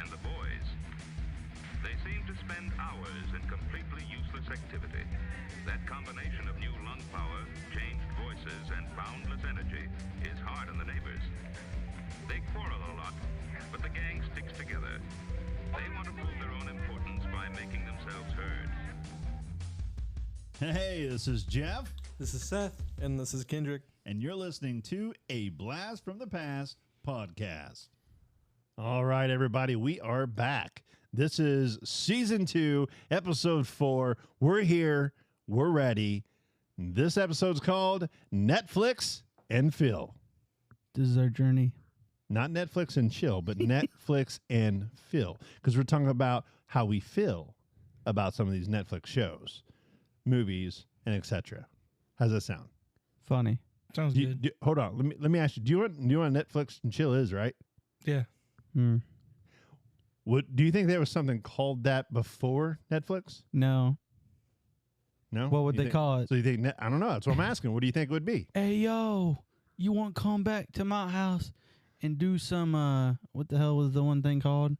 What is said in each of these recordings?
and the boys. They seem to spend hours in completely useless activity. That combination of new lung power, changed voices, and boundless energy is hard on the neighbors. They quarrel a lot, but the gang sticks together. They want to prove their own importance by making themselves heard. Hey, this is Jeff. This is Seth. And this is Kendrick. And you're listening to A Blast from the Past podcast. All right, everybody, we are back. This is Season 2, Episode 4. We're here. We're ready. This episode's called Netflix and Phil. This is our journey. Not Netflix and chill, but Netflix and Phil. Because we're talking about how we feel about some of these Netflix shows, movies, and etc. How's that sound? Funny. Sounds good. Hold on. Let me ask you. Do you know what Netflix and chill is, right? Yeah. What do you think there was something called that before Netflix? No. No. What would they call it? So you think? I don't know. That's what I'm asking. What do you think it would be? Hey, yo, you want to come back to my house and do some, what the hell was the one thing called?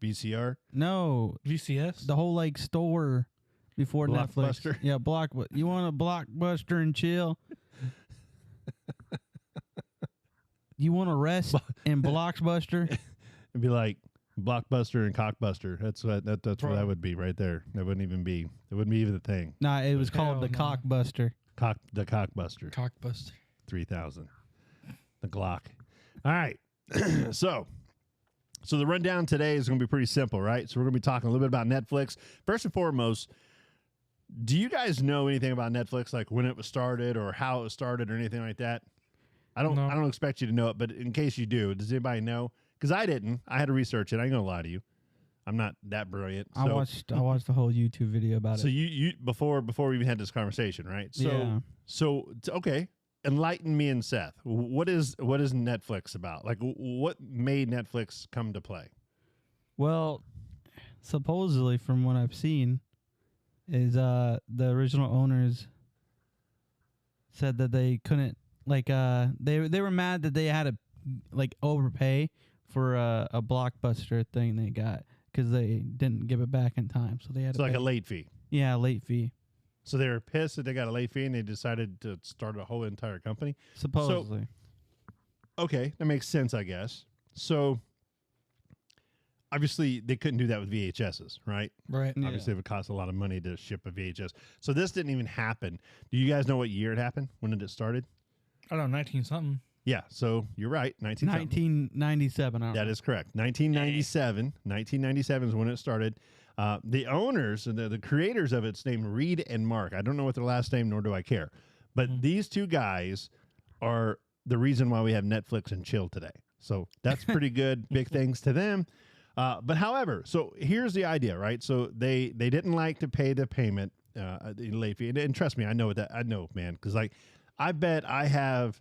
VCR? No. VCS? The whole, like, store before Blockbuster? Netflix. Yeah, you want a Blockbuster and chill? You want to rest in Blockbuster? It'd be like Blockbuster and Cockbuster. That's what what that would be right there. That wouldn't even be. It wouldn't be even a thing. Nah, it was called the no. Cockbuster. The Cockbuster. Cockbuster. 3000. The Glock. All right. So the rundown today is going to be pretty simple, right? So we're going to be talking a little bit about Netflix. First and foremost, do you guys know anything about Netflix, like when it was started or how it was started or anything like that? I don't expect you to know it, but in case you do, does anybody know? Because I didn't. I had to research it. I ain't gonna lie to you. I'm not that brilliant. I watched the whole YouTube video about it. So you before we even had this conversation, right? So okay. Enlighten me and Seth. What is Netflix about? Like, what made Netflix come to play? Well, supposedly, from what I've seen, is the original owners said that they couldn't, like, they were mad that they had to, like, overpay for a Blockbuster thing they got because they didn't give it back in time, so they had to like pay. a late fee. Yeah, late fee. So they were pissed that they got a late fee and they decided to start a whole entire company. Supposedly. So, okay, that makes sense, I guess. So obviously they couldn't do that with VHSs, right? Right. Yeah. Obviously it would cost a lot of money to ship a VHS. So this didn't even happen. Do you guys know what year it happened? When did it started? I don't know, 19 something. Yeah, so you're right. 1997. That is correct. 1997. 1997 is when it started. The owners and the creators of it's named Reed and Marc. I don't know what their last name, nor do I care. But these two guys are the reason why we have Netflix and chill today. So that's pretty good. Big things to them. But however, so here's the idea, right? So they didn't like to pay the payment, the late fee. And trust me, I know that. I know, man, because like I bet I'm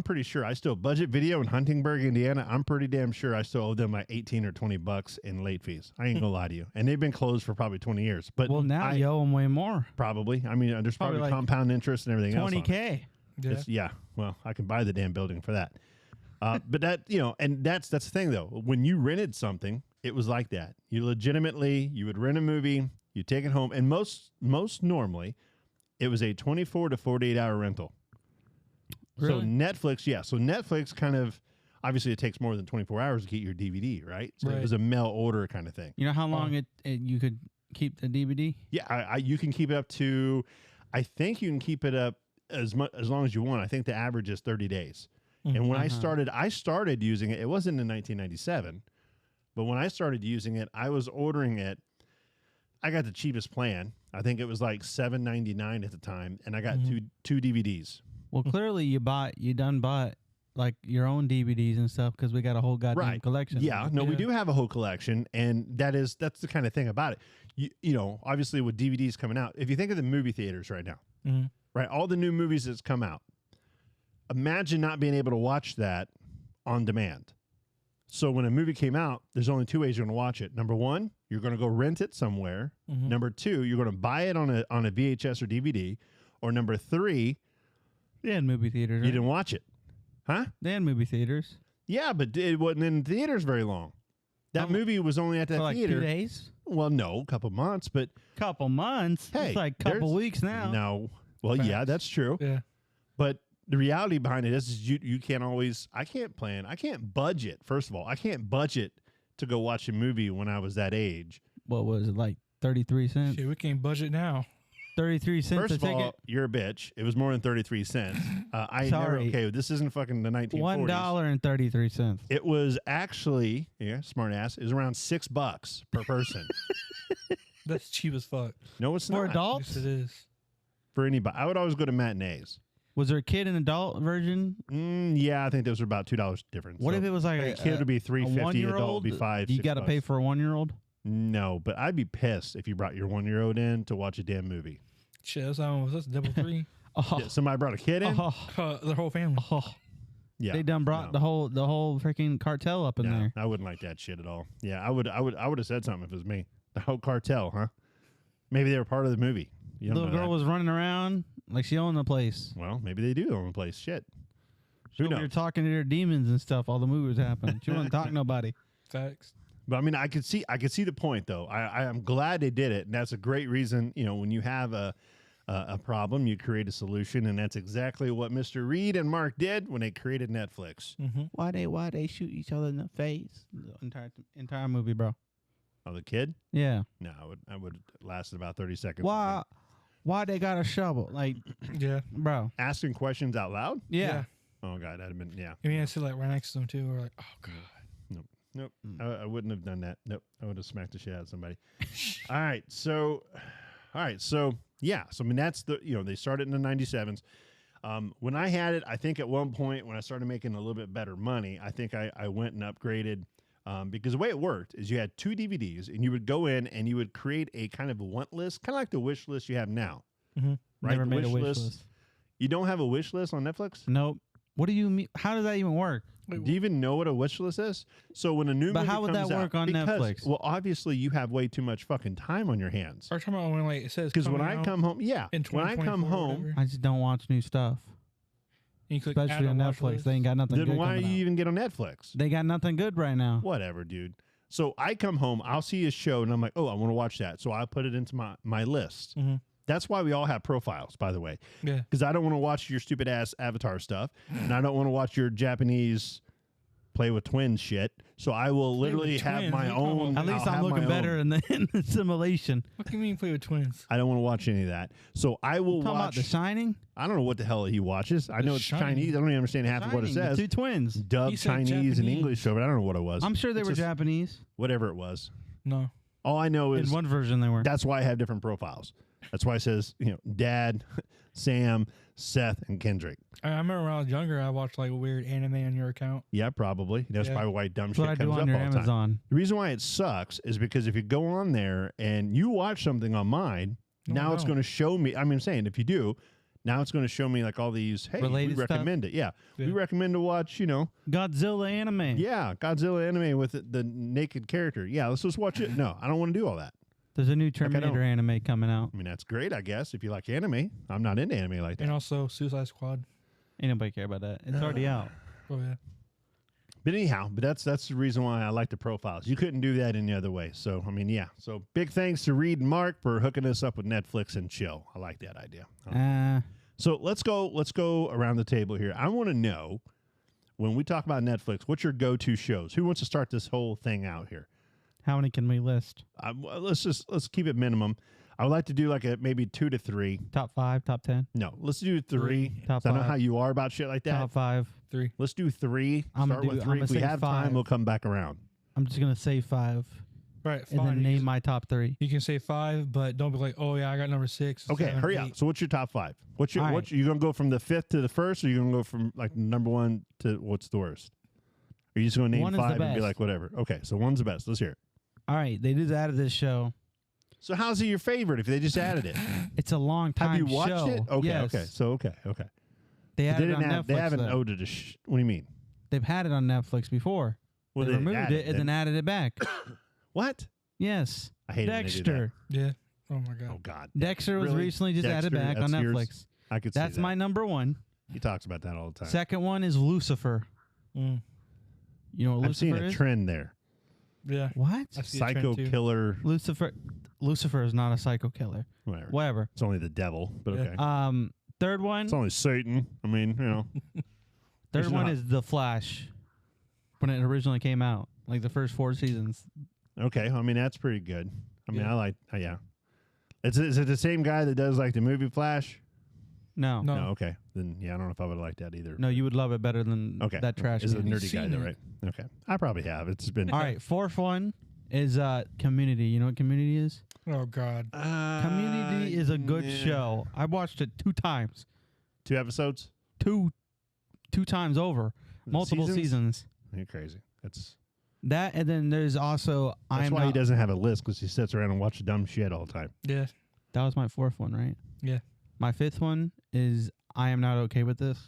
pretty sure I still Budget Video in Huntingburg, Indiana. I'm pretty damn sure I still owe them like $18 or $20 in late fees. I ain't gonna lie to you. And they've been closed for probably 20 years. But now you owe them way more. Probably. I mean, there's probably like compound interest and everything else. $20K. Yeah. Well, I can buy the damn building for that. But that, and that's the thing though. When you rented something, it was like that. You would rent a movie, you take it home, and most normally, it was a 24 to 48 hour rental. Really? So Netflix kind of, obviously it takes more than 24 hours to get your DVD, right? So it was a mail order kind of thing. You know how long you could keep the DVD? Yeah, you can keep it up to, I think you can keep it up as long as you want. I think the average is 30 days. And when I started using it, it wasn't in 1997, but when I started using it, I was ordering it. I got the cheapest plan. I think it was like $7.99 at the time, and I got two DVDs. Well, clearly you done bought like your own DVDs and stuff because we got a whole goddamn collection. Yeah, no, we do have a whole collection, and that's the kind of thing about it. You know, obviously with DVDs coming out, if you think of the movie theaters right now, right, all the new movies that's come out, imagine not being able to watch that on demand. So when a movie came out, there's only two ways you're going to watch it. Number one, you're going to go rent it somewhere. Number two, you're going to buy it on a VHS or DVD. Or number three, they had movie theaters. You didn't watch it. Huh? They had movie theaters. Yeah, but it wasn't in theaters very long. That movie was only at that For like theater. 2 days? Well, no, a couple months, but Couple months? hey, It's like couple there's- weeks now. No. Well, yeah, Facts. that's true. Yeah. But the reality behind it is you can't always. I can't plan. I can't budget. First of all, I can't budget to go watch a movie when I was that age. What was it, like 33 cents? Shit, we can't budget now. 33 cents First a of ticket? all, you're a bitch. It was more than 33 cents. I never. Sorry. Okay, this isn't fucking the 1940s. $1.33. It was actually, smart ass. It was around $6 per person. That's cheap as fuck. No, it's For not. adults? Yes, it is. For anybody. I would always go to matinees. Was there a kid and adult version? Yeah, I think those were about $2 difference. What So if it was like a kid would be $3.50, adult would be $5. You got to $6. pay for a 1-year-old? No, but I'd be pissed if you brought your 1-year-old in to watch a damn movie. Shit, that's double three. Oh, Yeah, somebody brought a kid in. The whole family. oh. Yeah, They done brought the whole freaking cartel up in no, there. I wouldn't like that shit at all. Yeah, I would have said something if it was me. The whole cartel, huh? Maybe they were part of the movie. You don't Little know girl that. was running around like she owned the place. Well, maybe they do own the place. Shit. She Who over here knows? talking to her demons and stuff. All the movies happening. She wasn't talking to nobody. Facts. But I mean, I could see the point though. I am glad they did it, and that's a great reason. When you have a problem, you create a solution, and that's exactly what Mr. Reed and Marc did when they created Netflix. Mm-hmm. Why they shoot each other in the face? The entire movie, bro. Oh, the kid? Yeah. No, I would lasted about 30 seconds. Why they got a shovel? Like, Yeah. bro. Asking questions out loud? Yeah. Oh god, that'd have been I mean, I sit like right next to them too. We're like, oh god. Nope. I wouldn't have done that. Nope. I would have smacked the shit out of somebody. All right. So yeah. So I mean, that's they started in the 97s. When I had it, I think at one point when I started making a little bit better money, I think I went and upgraded because the way it worked is you had 2 DVDs and you would go in and you would create a kind of want list, kind of like the wish list you have now. Mm-hmm. Right? Never The made a wish list. You don't have a wish list on Netflix? Nope. What do you mean? How does that even work? Do you even know what a wish list is? So when a new But movie how would that comes out- work on because, Netflix? Well, obviously you have way too much fucking time on your hands. Are you talking about when like it says Because when coming I out come home, yeah, in when I come 2024 or home, whatever, I just don't watch new stuff, and you click add especially to on watch Netflix. list. They ain't got nothing then good why do coming you out. even get on Netflix? They got nothing good right now. Whatever, dude. So I come home, I'll see a show, and I'm like, oh, I want to watch that. So I put it into my list. Mhm. That's why we all have profiles, by the way, Yeah. because I don't want to watch your stupid ass Avatar stuff, and I don't want to watch your Japanese play with twins shit. So I will literally with have twins? my What are you talking own. about? At least I'll I'm have my looking better own. in the simulation. What can you mean play with twins? I don't want to watch any of that. So I will Talking about watch. The Shining. I don't know what the hell he watches. I know it's Shining. Chinese. I don't even understand half of what it Shining, the says. 2 twins. Dubbed He said Chinese and Japanese. English, so but I don't know what it was. I'm sure they It's were just Japanese. whatever it was. No. All I know is In one version, they were. that's why I have different profiles. That's why it says Dad, Sam, Seth, and Kendrick. I remember when I was younger, I watched like weird anime on your account. Yeah, probably. That's Yeah. probably why dumb That's shit what I comes do up on your all the time. Amazon. The reason why it sucks is because if you go on there and you watch something on mine, now it's no. going to show me. I'm saying if you do, now it's going to show me like all these. Hey, Related we stuff? recommend it. Yeah, we Yeah. recommend to watch. Godzilla anime. Yeah, Godzilla anime with the naked character. Yeah, let's just watch it. No, I don't want to do all that. There's a new I don't. Terminator anime coming out. I mean, that's great, I guess, if you like anime. I'm not into anime like that. And also Suicide Squad. Ain't nobody care about that. It's already out. Oh yeah. But anyhow, that's the reason why I like the profiles. You couldn't do that any other way. So I mean, yeah. So big thanks to Reed and Marc for hooking us up with Netflix and chill. I like that idea. So let's go around the table here. I want to know, when we talk about Netflix, what's your go-to shows? Who wants to start this whole thing out here? How many can we list? Let's keep it minimum. I would like to do like maybe 2 to 3. Top 5, top 10, No, let's do 3. Top 'Cause I know 5. how you are about shit like that. top 5. 3. Let's do 3. I'ma Start with do- 3. I'ma If we say have 5. time, we'll come back around. I'm just gonna say 5, Right. and then Fine. name my top 3. You can say 5, but don't be like, oh yeah, I got number 6. Okay, 7, hurry 8. up. So what's your top 5? What's your All what you gonna go from the 5th to the 1st, or you gonna go from like number 1 to what's the worst? Or you just gonna name 1 is the 5 and be best. like whatever? Okay, so 1's the best. Let's hear it. All right, they just added this show. So how's it your favorite if they just added it? It's a long time Have you watched show. it? Okay, Yes. okay. So okay. They They added it on didn't Netflix. they haven't though. owed it what do you mean? They've had it on Netflix before. Well, they removed added it and then added it back. What? Yes. I hate it when they do that. Dexter. Yeah. Oh my god. Oh God. Dexter was Really? recently just added Dexter, back on that's yours? Netflix. I could see That's that. my number 1. He talks about that all the time. Second one is Lucifer. Mm. You know what I've seen Lucifer a is? trend there. Yeah. What? I see a trend, Psycho too. killer. Lucifer is not a psycho killer. Whatever. Whatever. It's only the devil, but Yeah. okay. Third one. It's only Satan. I mean, you know. Third It's one not. is The Flash. When it originally came out, like the first 4 seasons. Okay. I mean, that's pretty good. I mean, Yeah. I like, yeah. Is it the same guy that does like the movie Flash? No. No. No. Okay. Then, yeah, I don't know if I would like that either. No, you would love it better than Okay. that trash. Is a can. nerdy guy seen though, it. right? Okay. I probably have. It's been. All right, fourth one is Community. You know what Community is? Oh God. Community is a good show. I watched it 2 times. 2 episodes? Two times over. Multiple seasons. You're crazy. That's That, and then there's also why he doesn't have a list, because he sits around and watches dumb shit all the time. Yeah. That was my 4th one, right? Yeah. My 5th one is I Am Not Okay With This.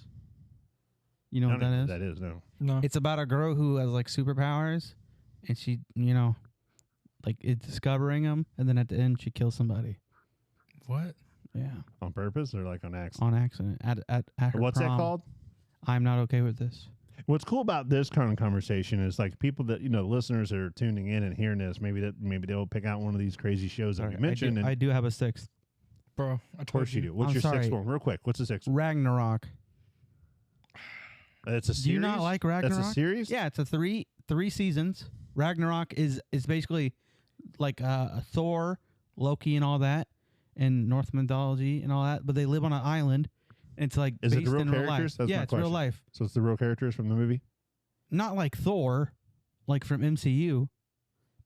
You know I what don't that know is? what that is, no. No. It's about a girl who has like superpowers, and she, like it's discovering them, and then at the end she kills somebody. What? Yeah, On purpose or like on accident? on accident at her What's that prom. called? I'm Not Okay With This. What's cool about this kind of conversation is like people that, listeners that are tuning in and hearing this, maybe they'll pick out one of these crazy shows that All we right, mentioned. I do have a 6th. Bro, I Of course you do. What's I'm your sorry. 6th one? Real quick. What's the 6th one? Ragnarok. It's a series? Do you not like Ragnarok? That's a series? Yeah, it's a three seasons. Ragnarok is basically like Thor, Loki, and all that, and Norse mythology and all that. But they live on an island. And it's like Is it based the real in real characters? life. That's Yeah, my it's real question. life. So it's the real characters from the movie? Not like Thor, like from MCU,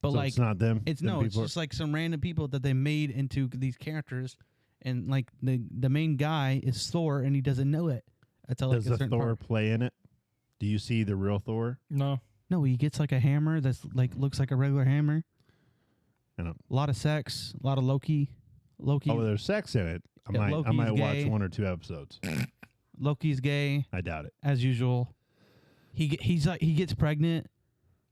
but So like it's not them? it's Them no, it's people are- just like some random people that they made into these characters, and like the main guy is Thor, and he doesn't know it until like Does a the certain Thor part. play in it? Do you see the real Thor? No. No, he gets like a hammer that's like looks like a regular hammer. I don't. A lot of sex, a lot of Loki. Oh, there's sex in it. I Yeah, might Loki's watch gay. 1 or 2 episodes. Loki's gay I doubt it. as usual. He gets pregnant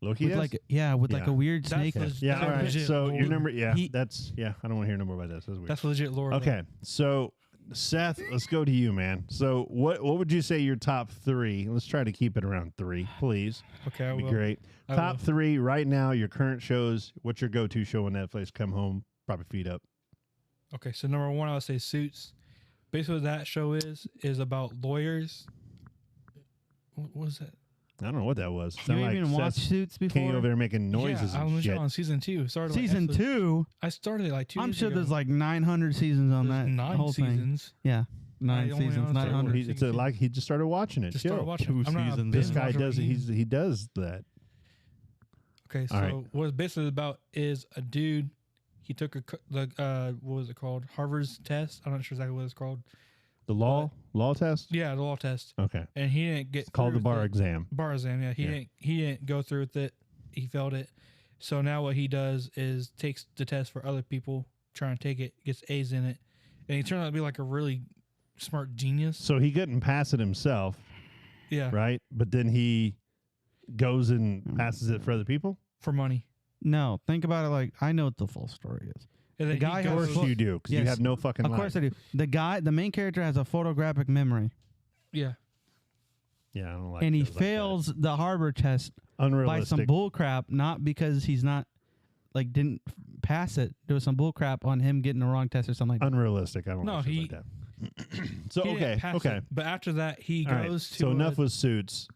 Loki with does? like like Yeah. a weird That's snake. legit- Yeah, that's all right. legit So lore. your number, yeah, He- I don't want to hear no more about this. That's weird. That's legit lore. though. Okay, so Seth, let's go to you, man. So what would you say your top 3? Let's try to keep it around 3, please. Okay, I That'd be will. great. I Top will. 3 right now. Your current shows. What's your go-to show on Netflix? Come home, probably feet up. Okay, so number 1, I would say Suits. Basically, what that show is about lawyers. What was that? I don't know what that was. You Sound like even watched Seth Suits came over before? there making noises Yeah, I and was shit. on season 2. Started like Season episode- 2. I started it like 2 I'm years sure ago. there's like 900 seasons on There's that 9 whole thing. seasons. Yeah, 9 I only seasons, on the third 900. one. It's like he just started watching it. Just Chill. started watching. 2 I'm not a seasons. This binge guy watcher, does but he does that. Okay, All right. so what it's basically about is a dude. He took what was it called? Harvard's test. I'm not sure exactly what it's called. The law test. Yeah, the law test. Okay, And he didn't get it's called through the bar with it. exam. Bar exam. Yeah, Yeah. He didn't go through with it. He failed it. So now what he does is takes the test for other people trying to take it, gets A's in it, and he turned out to be like a really smart genius. So he couldn't pass it himself, Yeah, right? But then he goes and passes it for other people. for money. No, think about it like I know what the full story is. And The then guy he Of has goes, course you do, because you Yes. have no fucking Of life. course I do. The main character has a photographic memory, yeah, Yeah, I don't like. and he shows like that. fails the Harvard test by Unrealistic. some bull crap, not because he's not like didn't pass it. There was some bull crap on him getting the wrong test or something like that. Unrealistic. I don't No, like shows he- like that. So He didn't okay, pass okay. it. But after that, he All right. goes to. So enough with Suits.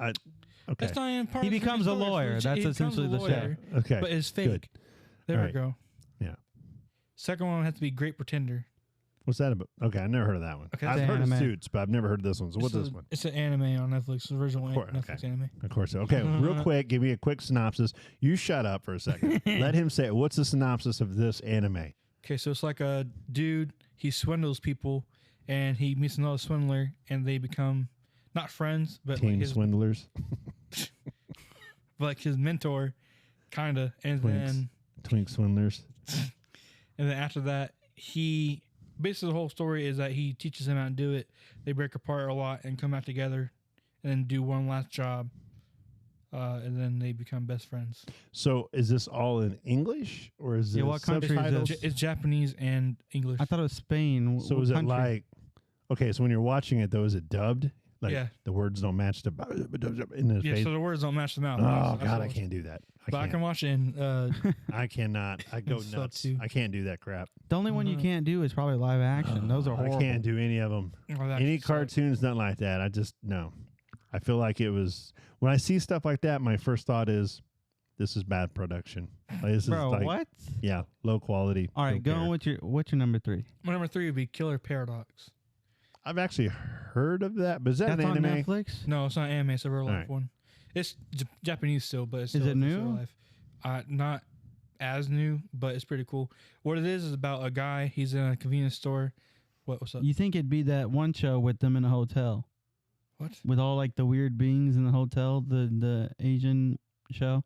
Okay. That's not even part He of the becomes a story. It's lawyer. legit- That's he becomes essentially a the show. lawyer, Okay. But it's fake. Good. There All we right. go. Yeah. Second one has to be Great Pretender. What's that about? Okay, I never heard of that one. Okay, I've it's heard of anime. Suits, but I've never heard of this one. So what's It's this a- one? It's an anime on Netflix. It's the original Of course, Netflix okay. anime. Of course. Okay, real quick, give me a quick synopsis. You shut up for a second. Let him say it. What's the synopsis of this anime? Okay, so it's like a dude. He swindles people, and he meets another swindler, and they become not friends, but like Team his Swindlers. like his mentor, kinda. And Twinks. Twink Swindlers. then after that, he basically the whole story is that he teaches him how to do it. They break apart a lot and come back together, and then do one last job, and then they become best friends. So is this all in English or is Yeah, it what country is subtitles? this? It's Japanese and English. I thought it was Spain. So What is it country? like, okay, so when you're watching it though, is it dubbed? Like Yeah. the words don't match the in his Yeah, face. so the words don't match the mouth. Oh That's God, what I can't do that. But I can watch it in I cannot. I go Suck nuts. too. I can't do that crap. The only one you can't do is probably live action. Those are horrible. I can't do any of them. Any cartoons, nothing like that. I just no. I feel like it was when I see stuff like that. My first thought is, this is bad production. Like, this Bro, is like, what? Yeah, low quality. All right, Don't going care. with what's your number 3? My number 3 would be Killer Paradox. I've actually heard of that, but is that That's an on anime? Netflix. No, it's not anime. It's a real life right. one. It's Japanese still, but it's Is still it it's real new? life. Not as new, but it's pretty cool. What it is about a guy. He's in a convenience store. What's up? You think it'd be that one show with them in a hotel What? with all like the weird beings in the hotel, the Asian show,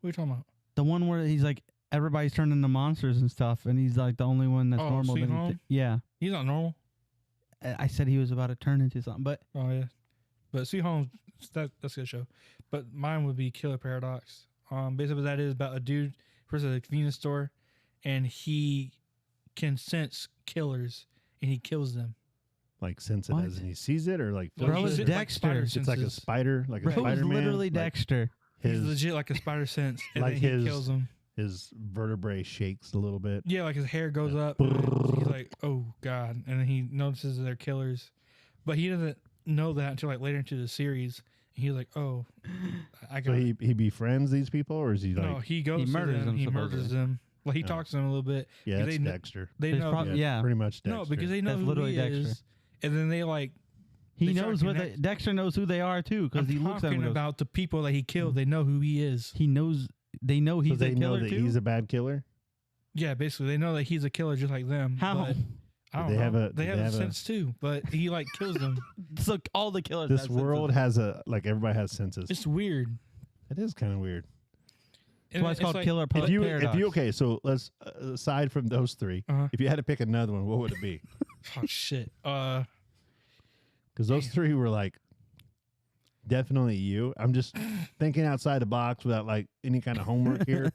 What are you talking about? the one where he's like everybody's turned into monsters and stuff, and he's like the only one that's Oh, normal. Sweet that he Home? yeah, He's not normal. I said he was about to turn into something, but Oh yeah, but Sweet Home, that's a good show. But mine would be Killer Paradox. Basically that is about a dude first at a convenience store, and he can sense killers and he kills them. Like sense it What? as in he sees it, or like Bro, feels it's it? Dexter. Like It's like a senses. spider, like a bro, it was Spider-Man. literally like Dexter. He's His legit like a spider sense, and like then he his- kills them. his vertebrae shakes a little bit. Yeah, like his hair goes up. And then he's like, "Oh God!" And then he notices they're killers, but he doesn't know that until like later into the series. And he's like, "Oh, I got." So he befriends these people, or is he like? no, he goes. He to murders them, He murders supposedly. them. Well, he Oh. talks to them a little bit. yeah, they that's kn- Dexter. They There's know. prob- yeah. pretty much Dexter. No, because they know That's who literally he Dexter. is, and then they like. He They start knows what connect- Dexter knows who they are too, because I'm he looks at them. talking and goes, about the people that he killed. They know who he is. he knows. They know he's so they a know killer that too. he's a bad killer. Yeah, basically, they know that he's a killer just like them. How? But I don't They know. have a- they they have a have a- sense too, but he like kills them. So all the killers. This have senses. world has a like everybody has senses. It's weird. It is kind of weird. That's why it's called like- Killer If you Paradox. okay, so let's aside from those three, Uh-huh. if you had to pick another one, what would it be? Oh shit. Because those three were like definitely you. I'm just thinking outside the box without like any kind of homework here.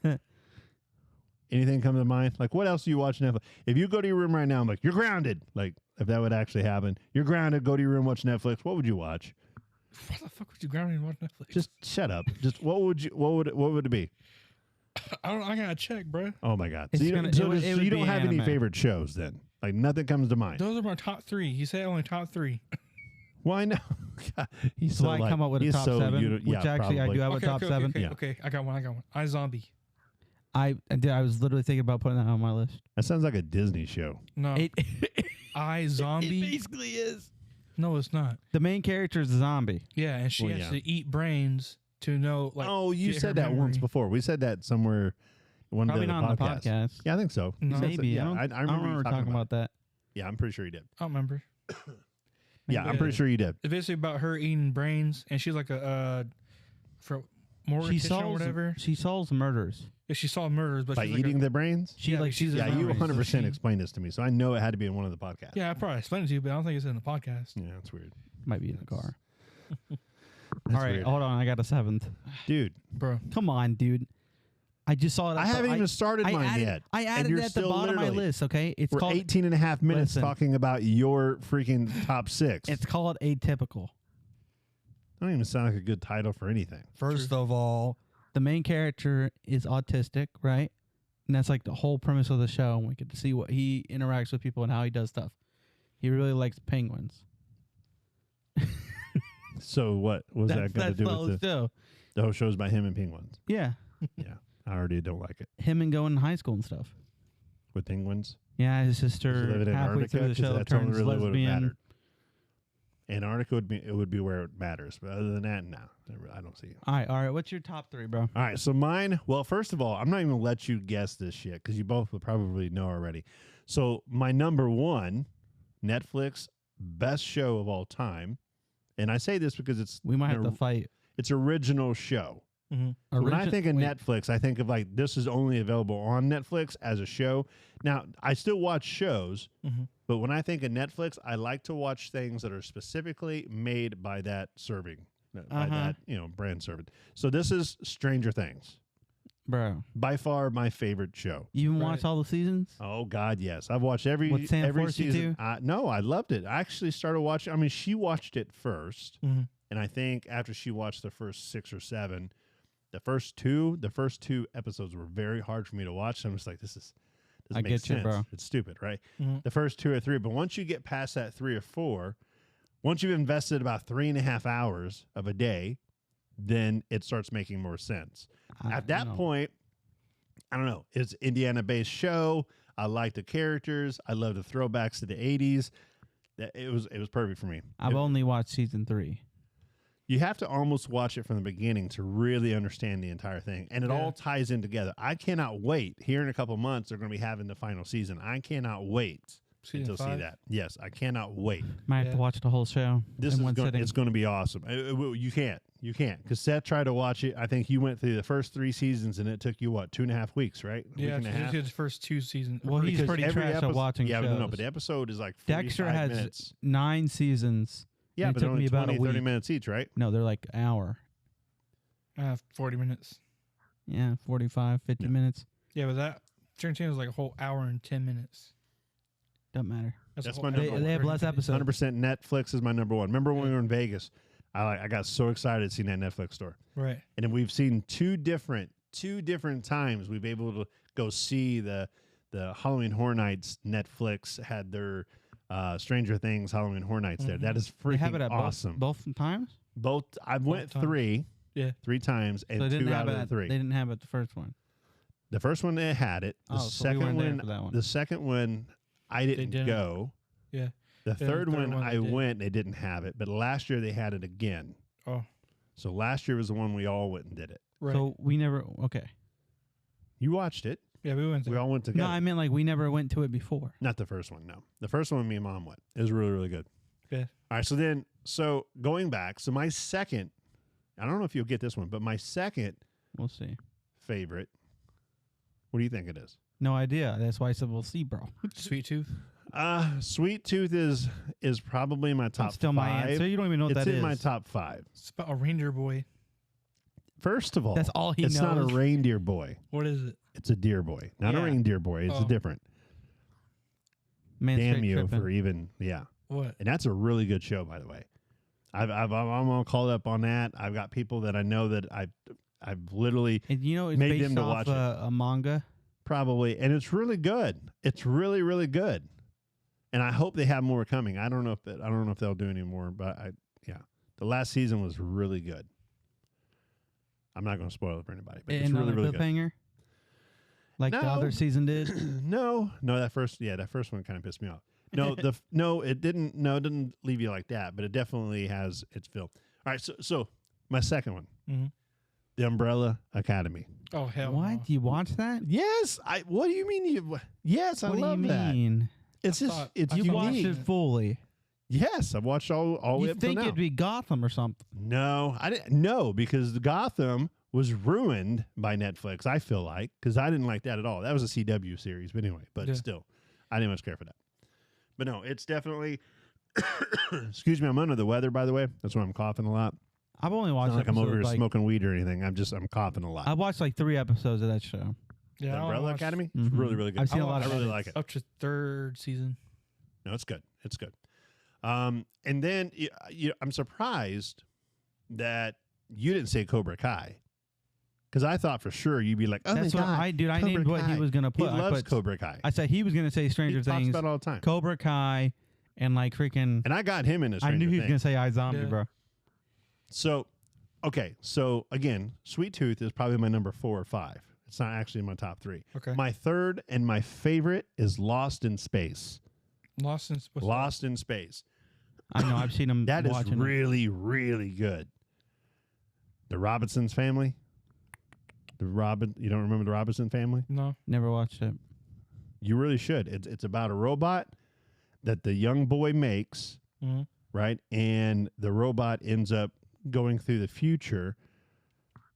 Anything come to mind? Like, what else do you watch Netflix? If you go to your room right now, I'm like, you're grounded. Like, if that would actually happen, you're grounded. Go to your room, watch Netflix. What would you watch? What the fuck would you ground and watch Netflix? Just shut up. Just what would it be? I don't. I gotta check, bro. Oh my god! It's So you don't, gonna- so it would- just- it so would you don't be have any anime. favorite shows then? Like nothing comes to mind. Those are my top 3. You said only top 3. Why not? He's So I come up with a he's top so 7, which yeah, actually I probably. do have a top 7. Okay, Yeah. okay. I got one. iZombie. I was literally thinking about putting that on my list. That sounds like a Disney show. No, It iZombie. basically is. No, it's not. The main character is a zombie. Yeah, and she Well, has yeah. to eat brains to know. Like, Oh, you get her said that once memory. before. We said that somewhere. One Probably of the not on the podcasts. podcast. Yeah, I think so. You No. said so. Maybe. Yeah, I I don't remember you remember talking about that. Yeah, I'm pretty sure you did. I don't remember. Yeah, I'm Yeah. pretty sure you did. It's basically about her eating brains, and she's like a for She mortician or solves whatever. She solves murders. Yeah, she solved murders, but By she's eating like the brains? She Yeah, like she's she's a Yeah, you zombie. 100% She- explained this to me, so I know it had to be in one of the podcasts. yeah, I probably explained it to you, but I don't think it's in the podcast. Yeah, that's weird. might be in the car. That's All right, weird. hold on. I got a 7th. Dude, Bro, Come on, dude. I just saw it. I haven't even started mine added, yet. I and added you're it at the still bottom of my literally- list. Okay, it's We're called 18 and a half minutes Listen. talking about your freaking top 6. It's called Atypical. Don't even sound like a good title for anything. First of all, the main character is autistic, right? And that's like the whole premise of the show. And we get to see what he interacts with people and how he does stuff. He really likes penguins. So what was that got to do all with it's do. the whole show's by him and penguins? Yeah, Yeah, I already don't like it. him and going to high school and stuff. With penguins? Yeah, his Does sister he live in halfway Antarctica? through the 'Cause show that's only turns really what it lesbian. mattered. Antarctica would be where it matters, but other than that, no, I don't see it. All right. What's your top 3, bro? All right, so mine. Well, first of all, I'm not even gonna let you guess this shit because you both will probably know already. So my number 1, Netflix best show of all time, and I say this because it's We might have to an- fight. it's original show. So when I think of Netflix, I think of like this is only available on Netflix as a show. Now, I still watch shows, but when I think of Netflix, I like to watch things that are specifically made by that serving, by that brand serving. So this is Stranger Things. Bro, By far my favorite show. you even Right. watch all the seasons? Oh God, yes. I've watched every What, Sam every forced you season. to? No, I loved it. I actually started watching. I mean, she watched it first, Mm-hmm. and I think after she watched the first 6 or 7, the first two episodes were very hard for me to watch. So I'm just like, this I makes get you, sense. bro. It's stupid, right? Mm-hmm. The first 2 or 3, but once you get past that 3 or 4, once you've invested about 3.5 hours of a day, then it starts making more sense. At that point, I don't know. It's Indiana-based show. I like the characters. I love the throwbacks to the 80s. It was perfect for me. I've only watched season 3. You have to almost watch it from the beginning to really understand the entire thing, and it Yeah. all ties in together. I cannot wait. Here in a couple months, they're going to be having the final season. I cannot wait Season until see 5? that. Yes, I cannot wait. Might have to Yeah. watch the whole show This in is one sitting. it's going to be awesome. You can't because Seth tried to watch it. I think you went through the first 3 seasons, and it took you what 2.5 weeks, right? A Yeah, week and a half. he did the first 2 seasons. Well, he's Because pretty every trash at watching Yeah, shows. no, but the episode is like 45 Dexter has minutes. 9 seasons. Yeah, and but it took only me about 20, a 30 week. minutes each, right? No, they're like an hour. 40 minutes. Yeah, 45, 50 Yeah. minutes. Yeah, but that Tarantino was like a whole hour and 10 minutes. Doesn't matter. A That's whole my hour number and one. They have 30 less minutes. episodes. 100% Netflix is my number one. Remember when we were in Vegas? I got so excited seeing that Netflix store. Right. And then we've seen two different times we've been able to go see the Halloween Horror Nights. Netflix had their Stranger Things Halloween Horror Nights there. That is They have freaking it at awesome. both times? Both I went times. 3 Yeah. 3 times, and So they didn't 2 have out it of at, the 3. They didn't have it the first one. The first one they had it. The Oh, so we second weren't there one, for that one. the second one, I didn't didn't. go. Yeah. The the third third one, one I they did. went. They didn't have it, but last year they had it again. Oh, So last year was the one we all went and did it. right. So we never. Okay. You watched it. yeah, we went We there. all went together. No, I meant like we never went to it before. Not the first one. No, the first one me and Mom went. It was really really good. Yeah. All right. So going back. So my second. I don't know if you'll get this one, but my second We'll see. favorite. What do you think it is? No idea. That's why I said we'll see, bro. Sweet Tooth. Sweet Tooth is probably my top That's still 5. my answer. You don't even know what It's that in is. my top 5. It's about a reindeer boy. First of all, That's all he it's not a knows. reindeer boy. What is it? It's a deer boy, not a Yeah. reindeer boy. It's Oh. different. Man, Damn straight you tripping. for even What? And that's a really good show, by the way. I'm all called up on that. I've got people that I know that I've literally And you know, it's made based them to off watch it. a manga. probably, and it's really good. It's really really good, and I hope they have more coming. I don't know if they'll do any more, but the last season was really good. I'm not going to spoil it for anybody, but it's really really good. cliffhanger. Like the No. other season did. No, that first one kind of pissed me off. No, it didn't. No, it didn't leave you like that, but it definitely has its fill. All right, so my second one, Mhm. The Umbrella Academy. Oh hell. What? No. You watch that? Yes, What do you mean? Yes, I What do love you that. mean? It's I just thought- it's I You thought watched unique. it fully. Yes, I've watched all the way You up till think now. it'd be Gotham or something? No, I didn't. No, because Gotham was ruined by Netflix. I feel like because I didn't like that at all. That was a CW series, but anyway. But Yeah. still, I didn't much care for that. But no, it's definitely. Excuse me, I'm under the weather. By the way, that's why I'm coughing a lot. I've only It's watched not like I'm over here episodes, smoking weed or anything. I'm coughing a lot. I watched like 3 episodes of that show. Yeah. The I Umbrella watched Academy, Mhm. it's really really good. I've seen a I lot of I really edits. like it. Up to 3rd season. No, it's good. It's good. And then I'm surprised that you didn't say Cobra Kai, because I thought for sure you'd be like, "Oh That's my what God, I did. I Cobra named what he Kai." was gonna He put. I loves put- Cobra Kai. I said he was gonna say He Stranger talks Things, about it all the time, Cobra Kai, and like freaking. and I got him in a I Stranger knew he was Things. gonna say iZombie, Yeah. bro. So, okay. So again, Sweet Tooth is probably my number 4 or 5. It's not actually in my top 3. Okay. My third and my favorite is Lost in Space. Lost in Space. Lost in Space. I know. I've seen him. That is watching it. really, really good. The Robinsons family. You don't remember the Robinson family? No. Never watched it. You really should. It's about a robot that the young boy makes, Mm-hmm. right? And the robot ends up going through the future,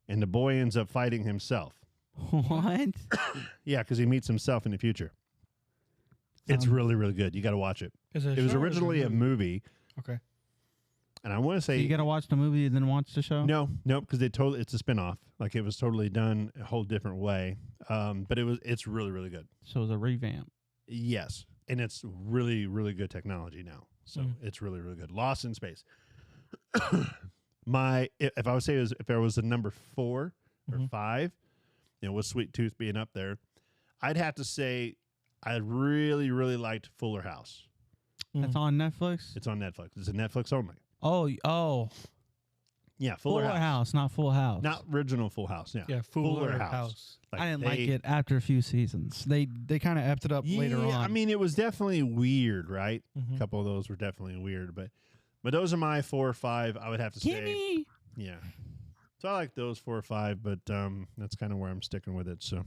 and the boy ends up fighting himself. What? Yeah, because he meets himself in the future. It's Sounds- really, really good. You got to watch it. Is it? It was show or is originally a movie. Okay. And I want to say You got to watch the movie and then watch the show? no, because it's a spinoff. Like it was totally done a whole different way. But it's really, really good. So it's a revamp. Yes, and it's really, really good technology now. So it's really, really good. Lost in Space. If I would say if there was a number 4 or 5, with Sweet Tooth being up there, I'd have to say I really, really liked Fuller House. That's on Netflix? It's on Netflix. It's a Netflix only. Oh. Yeah, Fuller House, not Full House. Not original Full House. Yeah, Yeah, Fuller House. Like I didn't like it after a few seasons. They kind of effed it up later on. I mean, it was definitely weird, right? A couple of those were definitely weird, but those are my 4 or 5. I would have to say, yeah. So I like those 4 or 5, but that's kind of where I'm sticking with it. So, all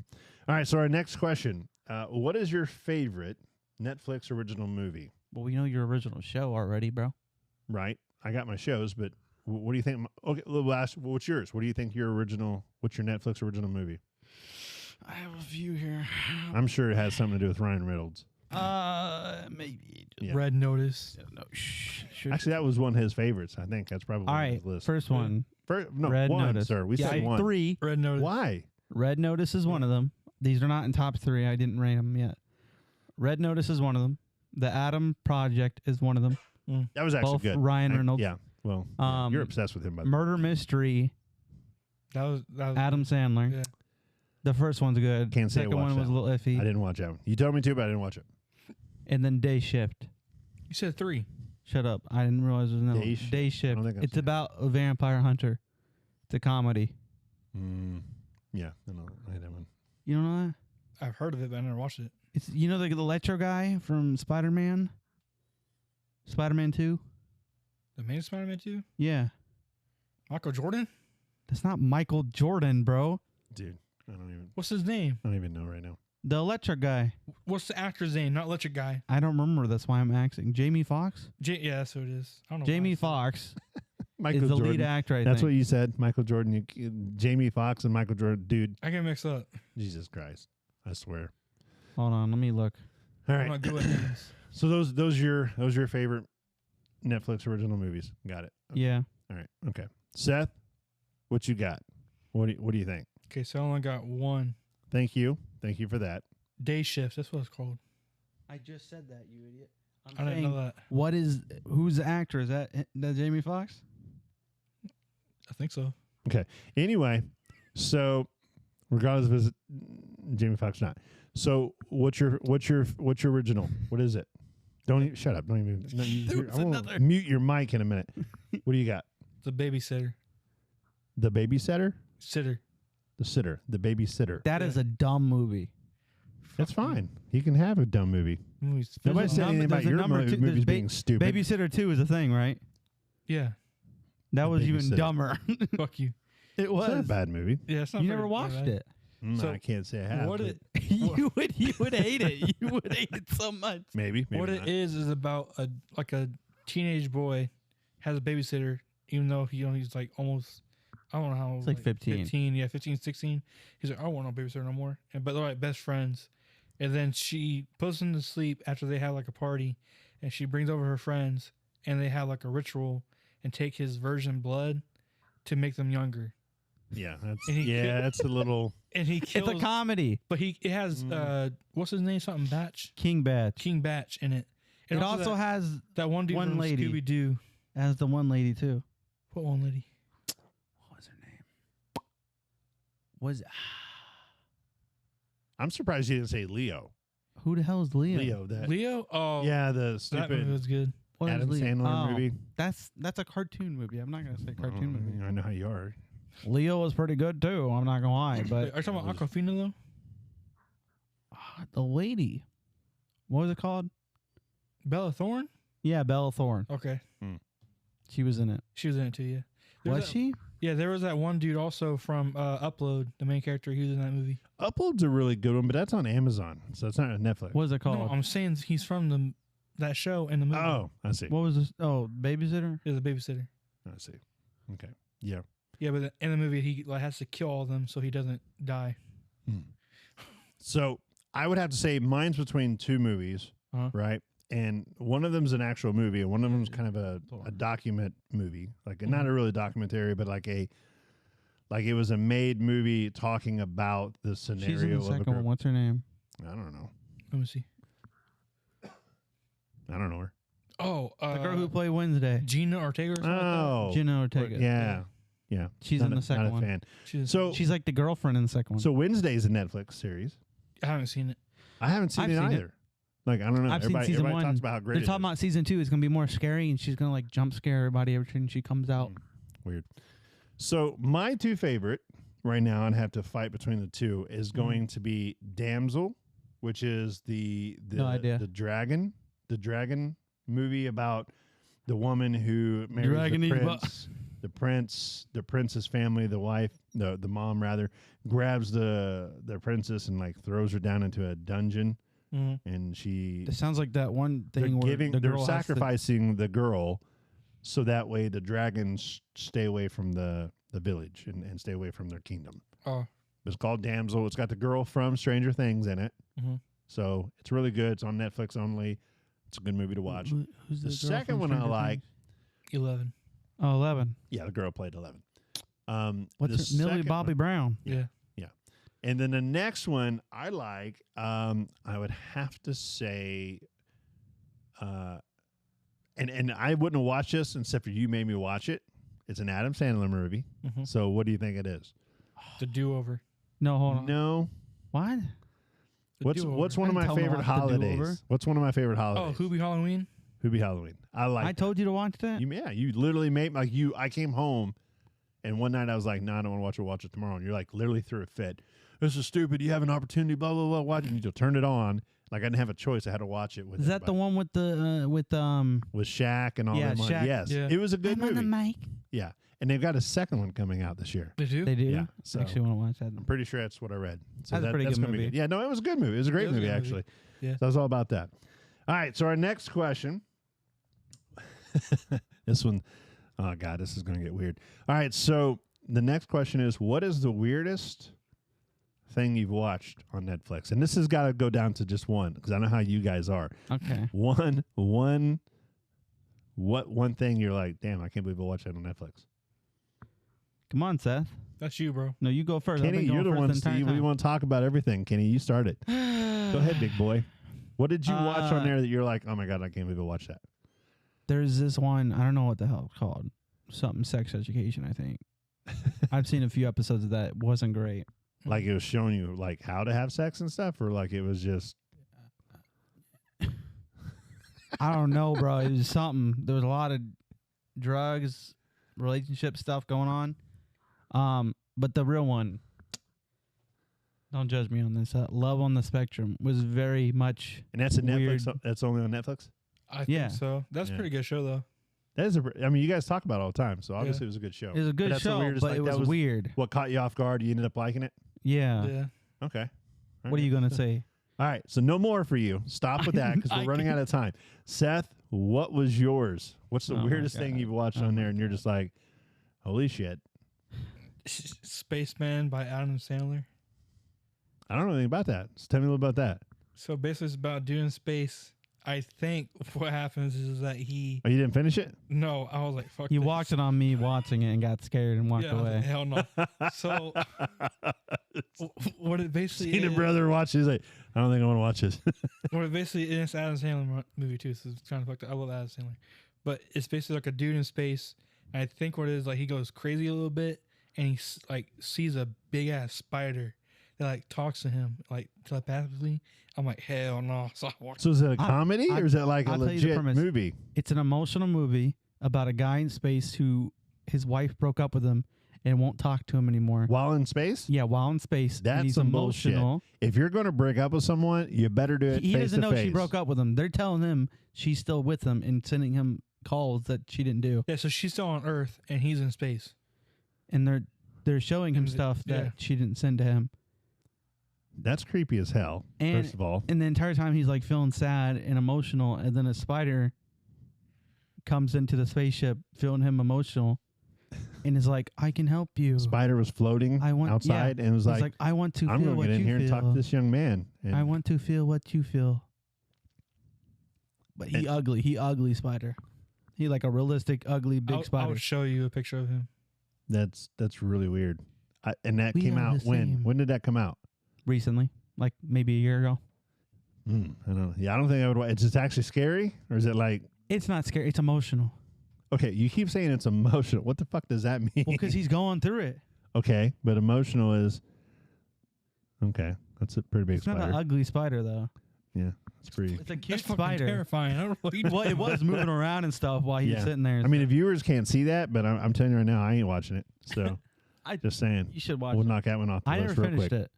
right. So our next question: what is your favorite Netflix original movie? Well, we know your original show already, bro. Right. I got my shows, but what do you think? Okay, what's yours? What do you think what's your Netflix original movie? I have a few here. I'm sure it has something to do with Ryan Reynolds. Maybe. Yeah. Red Notice. No, Actually, that was one of his favorites. I think that's probably all on right. his list. First one. Red Red Notice. sir. We said one. 3. Red Notice. Why? Red Notice is one of them. These are not in top 3. I didn't rank them yet. Red Notice is one of them. The Adam Project is one of them. That was actually Both good. Ryan Reynolds. Yeah. Well, you're obsessed with him, by the way. Murder Mystery. That was Adam Sandler. Yeah. The first one's good. Can't say I Second one watched was a that little iffy. I didn't watch that one. You told me to, but I didn't watch it. And then Day Shift. You said 3. Shut up. I didn't realize there was another one. Day Shift. don't think I've It's seen about a vampire hunter. It's a comedy. Yeah. No, I hate that one. You don't know that? I've heard of it, but I never watched it. It's the Electro guy from Spider-Man? Spider-Man 2? The main Spider-Man 2? Yeah. Michael Jordan? That's not Michael Jordan, bro. Dude, I What's his name? don't even know right now. The Electric guy. What's the actor's name? Not Electric Guy. I don't remember. That's why I'm asking. Jamie Foxx? Yeah, that's who it is. I don't know. Jamie Foxx Michael is the Jordan. lead actor, I That's think. what you said, Michael Jordan. Jamie Foxx and Michael Jordan. Dude, I get mixed up. Jesus Christ. I swear. Hold on. Let me look. All I'm right. not good at names. So those your favorite Netflix original movies. Got it. Okay. Yeah. All right. Okay. Seth, what you got? What do you think? Okay, so I only got one. Thank you. Thank you for that. Day Shifts. That's what it's called. I just said that, you idiot. I didn't know that. Who's the actor? Is that Jamie Foxx? I think so. Okay. Anyway, so regardless if it's Jamie Foxx or not. So what's your original? What is it? Don't even, shut up. Don't even. No, I won't mute your mic in a minute. What do you got? The Babysitter. The Babysitter? Sitter. The Sitter. The Babysitter. That is a dumb movie. That's fine. You can have a dumb movie. Movies. Nobody said anything about your movies being stupid. Babysitter 2 is a thing, right? Yeah. That The was even Babysitter. dumber. Fuck you. It It's not a was. bad movie. Yeah, it's not You very never watched bad. it. So, I can't say I have. What but it you would hate it. You would hate it so much. maybe what not. it is about a teenage boy has a babysitter, even though he's like almost, I don't know how old. It's like 15. 15, yeah, 15, 16. He's like, I don't want no babysitter no more. But they're like best friends. And then she puts him to sleep after they have like a party, and she brings over her friends, and they have like a ritual and take his virgin blood to make them younger. Yeah, that's And he that's a little. And he kills. It's a comedy. But it has what's his name? Something Batch. King Batch. King Batch in it. And It also has that one dude one from lady. Scooby Doo. as the one lady too. What one lady? What was her name? Was I'm surprised you didn't say Leo. who the hell is Leo? Leo, that Leo? Oh, yeah, the that movie stupid was good. What is Adam Leo? Sandler Oh, movie. That's a cartoon movie. I'm not gonna say cartoon movie. I know how you are. Leo was pretty good too. I'm not gonna lie, Wait, but are you talking about Aquafina though? the lady, what was it called? Bella Thorne? Yeah, Bella Thorne. Okay, She was in it. she was in it too. Yeah. Was she? Yeah, there was that one dude also from Upload, the main character. He was in that movie. Upload's a really good one, but that's on Amazon, so it's not on Netflix. What was it called? No, I'm saying he's from that show in the movie. Oh, I see. What was this? Oh, Babysitter. He's a babysitter. I see. Okay. Yeah. Yeah, but in the movie he like has to kill all of them so he doesn't die. So I would have to say mine's between two movies, Uh-huh. right? and one of them's an actual movie, and one of them's kind of a document movie, like not a really documentary, but like it was a made movie talking about the scenario. She's in the of a second group. one. What's her name? I don't know. Let me see. I don't know her. Oh, The girl who played Wednesday. Gina Ortega or something Oh, Gina Ortega. yeah. She's Not in the a- second not one. a fan. She's, So She's like the girlfriend in the second one. so Wednesday's a Netflix series. I haven't seen it. I haven't seen I've it seen it. either. Like I don't know. I've seen everybody season everybody one. talks about how great They're it talking is. about season 2. It's gonna be more scary, and she's gonna like jump scare everybody every time she comes out. Weird. So my two favorite right now, and have to fight between the two, is going to be Damsel, which is the No idea. the dragon movie about the woman who marries Dragon the eat prince, the prince's family, the wife, the mom rather, grabs the princess and like throws her down into a dungeon, and she It sounds like that one thing where the they're girl has to- sacrificing the girl so that way the dragons stay away from the village and stay away from their kingdom. Oh, It's called Damsel. It's got the girl from Stranger Things in it. Mhm. So it's really good. It's on Netflix only. It's a good movie to watch. Who's The girl second from one I Stranger like- Things? 11. Oh, 11. Yeah, the girl played 11. What's the her? Millie second Bobby one- Brown. Yeah. And then the next one I like, I would have to say, and I wouldn't have watched this except for you made me watch it. It's an Adam Sandler movie. Mhm. So what do you think it is? The Do-Over. No, hold on. No. What? The What's Do-Over. one of I my didn't tell him to favorite watch The holidays? Do-Over. What's one of my favorite Oh, holidays? Who Be Halloween? Who'd be Halloween? I like. I told you to watch that? You literally made like you. I came home, and one night I was like, "No, I don't want to watch it. Watch it tomorrow." And you're like, literally threw a fit. This is stupid. You have an opportunity. Blah blah blah. Watch it. And you turn it on. Like I didn't have a choice. I had to watch it with. Is that the everybody. one with the with with Shaq and all Yeah, them on it? Shaq. Yes, Yeah. it was a good I'm on the movie. mic. Yeah, and they've got a second one coming out this year. They do? They do? Yeah, so- I actually want to watch that. I'm pretty sure that's what I read. So That's a pretty that's good gonna be movie. good. Yeah, no, it was a good movie. It was a great It was a movie good actually. movie. Yeah. So I was all about that. All right, so our next question. This one, oh God, this is going to get weird. All right, so the next question is, what is the weirdest thing you've watched on Netflix? And this has got to go down to just one because I know how you guys are. Okay. One thing you're like, damn, I can't believe I watched that on Netflix. Come on, Seth. That's you, bro. No, you go first. I've Kenny, been going you're the first one, the entire Steve. We time. want to talk about everything. Kenny, you start it. Go ahead, big boy. What did you watch on there that you're like, oh my God, I can't believe I watched that? There's this one. I don't know what the hell it's called. Something sex education, I think. I've seen a few episodes of that. It wasn't great. Like it was showing you like how to have sex and stuff, or like it was just I don't know, bro. It was something. There was a lot of drugs, relationship stuff going on. But the real one, don't judge me on this. Love on the Spectrum was very much. and that's a Weird. Netflix. That's only on Netflix. I Yeah. think so. That's Yeah. a pretty good show, though. That is I mean, you guys talk about it all the time, so obviously it was a good show. It was a But good that's the show, weirdest, but like, it that was weird. What caught you off guard? You ended up liking it. Yeah. Yeah. Okay. What are you gonna say? All right. So no more for you. Stop with that because we're I running out of time. Seth, what was yours? What's the Oh my weirdest thing God. you've watched Oh on my there, and you're just like, holy shit. Spaceman by Adam Sandler. I don't know anything about that. So tell me a little about that. So basically, it's about doing space. I think what happens is that he. Oh, you didn't finish it? No, I was like, fuck. You this. walked it on me watching it and got scared and walked Yeah, I was like, away. hell no. So what it basically Seen a is, brother watch. He's like, I don't think I want to watch this. what it basically is, it's Adam Sandler movie too. So it's kind of fucked up. I love Adam Sandler, but it's basically like a dude in space. And I think what it is, like, he goes crazy a little bit, and he like sees a big ass spider that like talks to him like telepathically. I'm like, hell no. So I walked. So is it a comedy or is it like a I'll tell you the legit premise. movie? It's an emotional movie about a guy in space who his wife broke up with him and won't talk to him anymore. While in space? Yeah, while in space. and That's he's some bullshit. emotional. If you're going to break up with someone, you better do it He face doesn't to know face. she broke up with him. They're telling him she's still with him and sending him calls that she didn't do. Yeah, so she's still on Earth and he's in space. And they're showing him And stuff that yeah. she didn't send to him. That's creepy as hell, And- first of all. And the entire time he's like feeling sad and emotional, and then a spider comes into the spaceship feeling him emotional and is like, I can help you. Spider was floating I want- outside and was He's like, like, I want to I'm feel going to what get in you here feel. and talk to this young man. And I want to feel what you feel. But he ugly. He ugly spider. He like a realistic, ugly, big spider. I'll show you a picture of him. That's really weird. And that We came are out the when? same. When did that come out? Recently, like maybe a year ago. I don't know. Yeah, I don't think I would. It's just actually scary, or is it like? It's not scary. It's emotional. Okay, you keep saying it's emotional. What the fuck does that mean? Well, because he's going through it. Okay, but emotional is okay. That's a pretty big It's spider. not an ugly spider though. Yeah, it's pretty. It's a cute That's fucking spider. terrifying. I don't know what you Well, it was moving around and stuff while he was Yeah. sitting there. I mean, if viewers can't see that, but I'm telling you right now, I ain't watching it. So, just saying, you should watch we'll it. knock that one off the I list never real finished quick. it.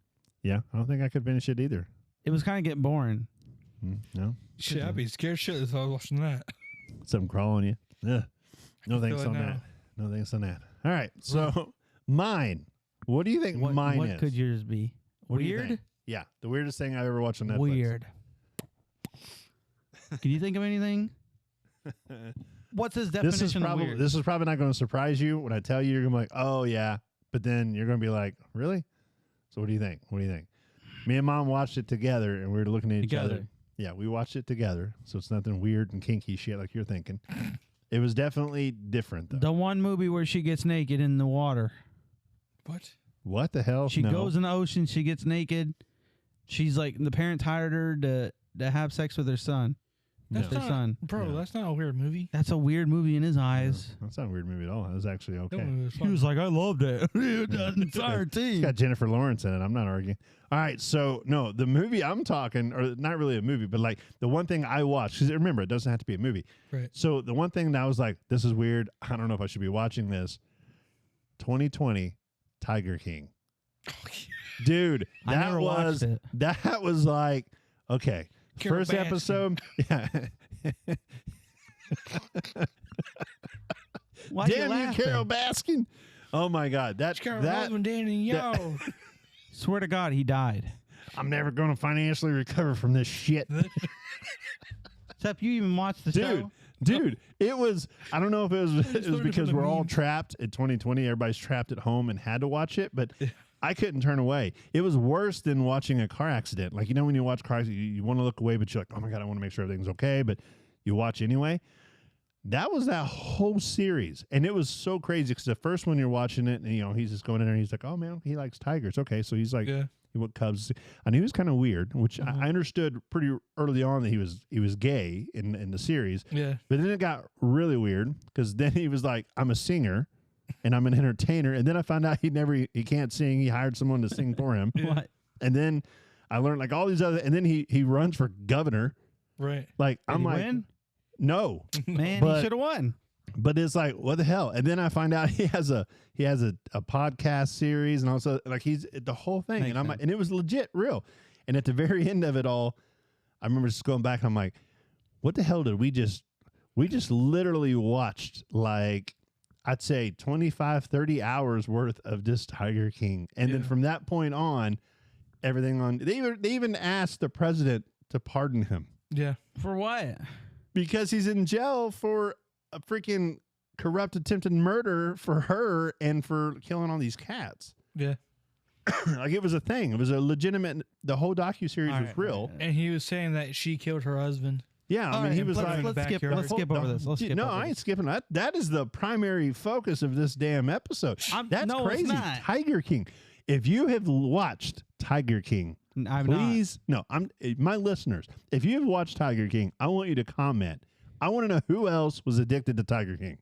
Yeah, I don't think I could finish it either. It was kind of getting boring. No, Shit, I'd be scared shit if I was watching that. something crawl on you. Ugh. No thanks feel it on now. that. No thanks on that. All right, so mine. What do you think mine what is? could yours be? What do you Weird? think? Yeah, the weirdest thing I've ever watched on Netflix. Weird. Can you think of anything? What's his definition of weird? This is probably not going to surprise you when I tell you. You're going to be like, oh yeah, but then you're going to be like, really? So what do you think? What do you think? Me and Mom watched it together, and we were looking at each other. Yeah, we watched it together, so it's nothing weird and kinky shit like you're thinking. It was definitely different though. The one movie where she gets naked in the water. What? What the hell? She No. goes in the ocean. She gets naked. She's like, the parents hired her to have sex with their son. That's Their not, son. bro. No. That's not a weird movie. That's a weird movie in his eyes. That's not a weird movie at all. That was actually okay. That movie was He fun. was like, I loved it. Entire It's team. got Jennifer Lawrence in it. I'm not arguing. All right, so no, the movie I'm talking, or not really a movie, but like the one thing I watched, because remember, it doesn't have to be a movie. Right. So the one thing that I was like, this is weird. I don't know if I should be watching this. 2020 Tiger King. Dude, I that never was watched it. that was like, okay. Carol First Baskin. episode. Yeah. Why you Damn you, laughing? Carol Baskin. Oh my God. That Husband Danny, yo. Swear to God, he died. I'm never gonna financially recover from this shit. Except you even watched the show. Dude, it was. I don't know if it was learned because from the we're all memes. trapped in 2020. Everybody's trapped at home and had to watch it, but I couldn't turn away. It was worse than watching a car accident. Like, you know, when you watch car accident, you want to look away, but you're like, oh my God, I want to make sure everything's okay. But you watch anyway. That was that whole series, and it was so crazy because the first one you're watching it, and you know he's just going in there, and he's like, "Oh man, he likes tigers." Okay, so he's like, Yeah. he went Cubs. I knew he was kind of weird, which I understood pretty early on that he was gay in the series. Yeah. But then it got really weird because then he was like, "I'm a singer, and I'm an entertainer," and then I found out he can't sing. He hired someone to sing for him, What? and then I learned like all these other, and then he runs for governor. Right. Like Did I'm he like, win? no. Man, But- he should have won. But it's like, what the hell? And then I find out he has a podcast series, and also like he's the whole thing. Makes And I'm like, sense. and it was legit real. And at the very end of it all, I remember just going back and I'm like, what the hell did we just literally watched like I'd say 25, 30 hours worth of this Tiger King. And then Yeah. from that point on, everything on they even asked the president to pardon him Yeah. For what? because he's in jail for a freaking corrupt attempted murder for her and for killing all these cats. Yeah. Like it was a thing. It was a legitimate. The whole docuseries All was right, real. all right. And he was saying that she killed her husband. Yeah, I mean, he was like, let's skip- Let's skip over this. Let's skip no, over I ain't this. skipping that. That is the primary focus of this damn episode. That's no, it's crazy. not. Tiger King. If you have watched Tiger King, I'm please, my listeners, if you've watched Tiger King, I want you to comment. I want to know who else was addicted to Tiger King.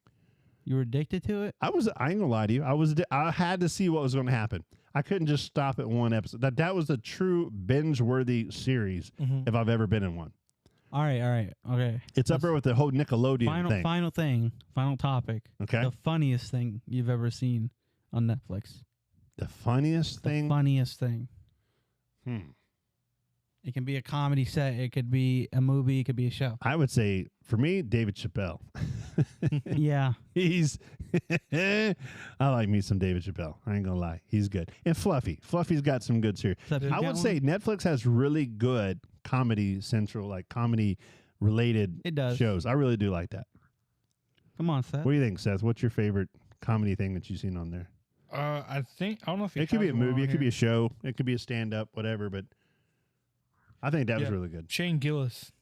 You were addicted to it? I ain't gonna lie to you. I had to see what was going to happen. I couldn't just stop at one episode. That was a true binge-worthy series if I've ever been in one. All right. Okay. It's up there with the whole Nickelodeon thing. Final topic. Okay. The funniest thing you've ever seen on Netflix. The funniest thing. Funniest thing. It can be a comedy set. It could be a movie. It could be a show. I would say for me, David Chappelle. Yeah. He's. I like me some David Chappelle. I ain't gonna lie, he's good. And Fluffy. Fluffy's got some good series. Except you I got would one? say Netflix has really good Comedy Central, like comedy related It does. shows. I really do like that. Come on, Seth. What do you think, Seth? What's your favorite comedy thing that you've seen on there? I don't know if It could be a movie, it could be a show, it could be a stand up, whatever, but I think that was Yeah. really good. Shane Gillis.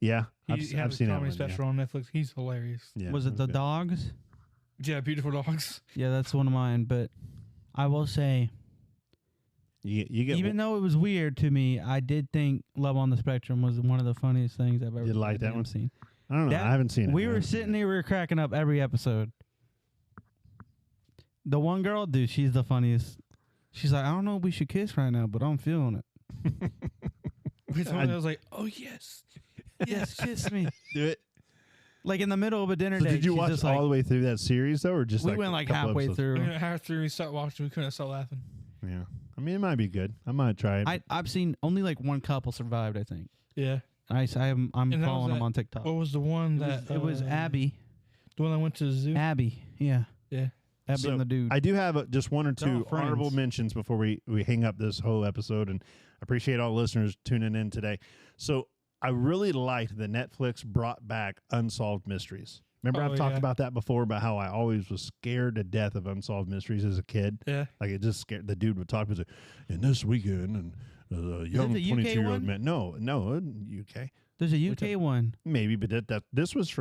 Yeah. He has a seen that comedy one, yeah. special on Netflix. He's hilarious. Yeah, Was it the good. dogs? Yeah, Beautiful Dogs. Yeah, that's one of mine. But I will say, You get even though it was weird to me, I did think Love on the Spectrum was one of the funniest things I've ever You like that goddamn one? seen. I don't know. I haven't seen it. We I were haven't seen sitting there, we were cracking up every episode. The one girl, dude, she's the funniest. She's like, I don't know if we should kiss right now, but I'm feeling it. I was like, oh, yes. Yes, kiss me. Do it. Like in the middle of a dinner So date. did you she's watch just all like, the way through that series though, or just we like went a like couple halfway episodes? through. After we stopped watching, we couldn't stop laughing. Yeah, I mean it might be good. I might try it. I've seen only like one couple survived, I think. Yeah. I'm And that following was them that- on TikTok. What was the one that... It was Abby. The one that went to the zoo? Abby, yeah. Yeah. Abby So, and the dude. I do have just one or They're all two friends. honorable mentions before we hang up this whole episode, and I appreciate all the listeners tuning in today. So I really liked that Netflix brought back Unsolved Mysteries. Remember, Oh, I've talked yeah. about that before, about how I always was scared to death of Unsolved Mysteries as a kid. Yeah. Like, it just scared. The dude would talk, and say, and this weekend, and the young the UK 22-year-old one? man. No, UK. There's a UK one. Maybe, but this is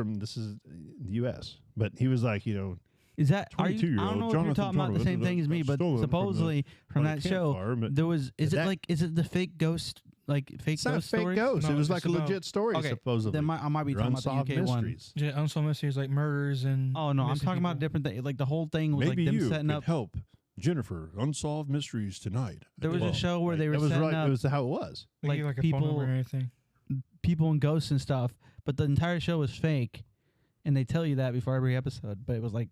the U.S. But he was like, Is that are you? I 22-year-old don't know if you're Jonathan talking about the same thing as me, but stolen from supposedly from by that the show, campfire, but there was. Is that- it the fake ghost? Like fake it's not a ghost fake stories? ghost. No, it was it's like a about- legit story, Okay, supposedly. I might be talking about Unsolved the UK one. mysteries. Yeah, Unsolved Mysteries, like murders and... Oh no, I'm missing talking about people. different things. Like the whole thing was Maybe like them you setting could up. help Jennifer unsolved mysteries tonight. There was a Well, show where they were that was setting right. up It was how it was. They like give, like a phone number people- and everything. people and ghosts and stuff, but the entire show was fake, and they tell you that before every episode. But it was like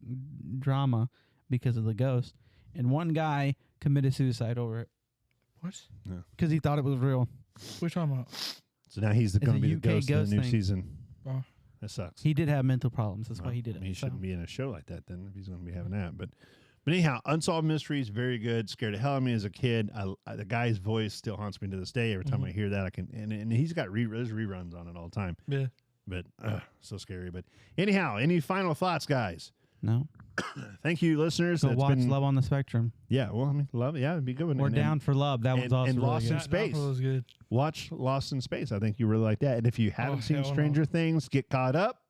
drama because of the ghost, and one guy committed suicide over it What? because he thought it was real. What are you talking about? So now he's going a to be the UK ghost of ghost the new thing. season. Oh. That sucks. He did have mental problems. That's why Well, he did it. He So. shouldn't be in a show like that then if he's going to be having that. But anyhow, Unsolved Mysteries, very good. Scared the hell out of me as a kid. The guy's voice still haunts me to this day. Every time I hear that, I can. And he's got there's reruns on it all the time. Yeah. But so scary. But anyhow, any final thoughts, guys? No, Thank you, listeners. go It's watch been- Love on the Spectrum. Yeah, well, I mean, love it. Yeah, it'd be a good one. Or And- Down for Love. That one's and- also and really Lost in good. That Space. one was good. Watch Lost in Space. I think you really like that. And if you haven't seen hell no. Stranger Things, get caught up.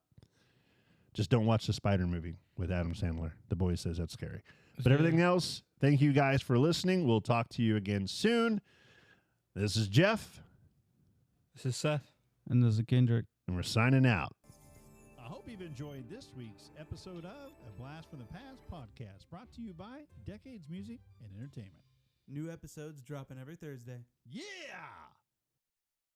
Just don't watch the Spider movie with Adam Sandler. The boy says that's scary. But everything else, thank you guys for listening. We'll talk to you again soon. This is Jeff, This is Seth. And there's a Kendrick. and we're signing out. I hope you've enjoyed this week's episode of A Blast from the Past podcast, brought to you by Decades Music and Entertainment. New episodes dropping every Thursday. Yeah!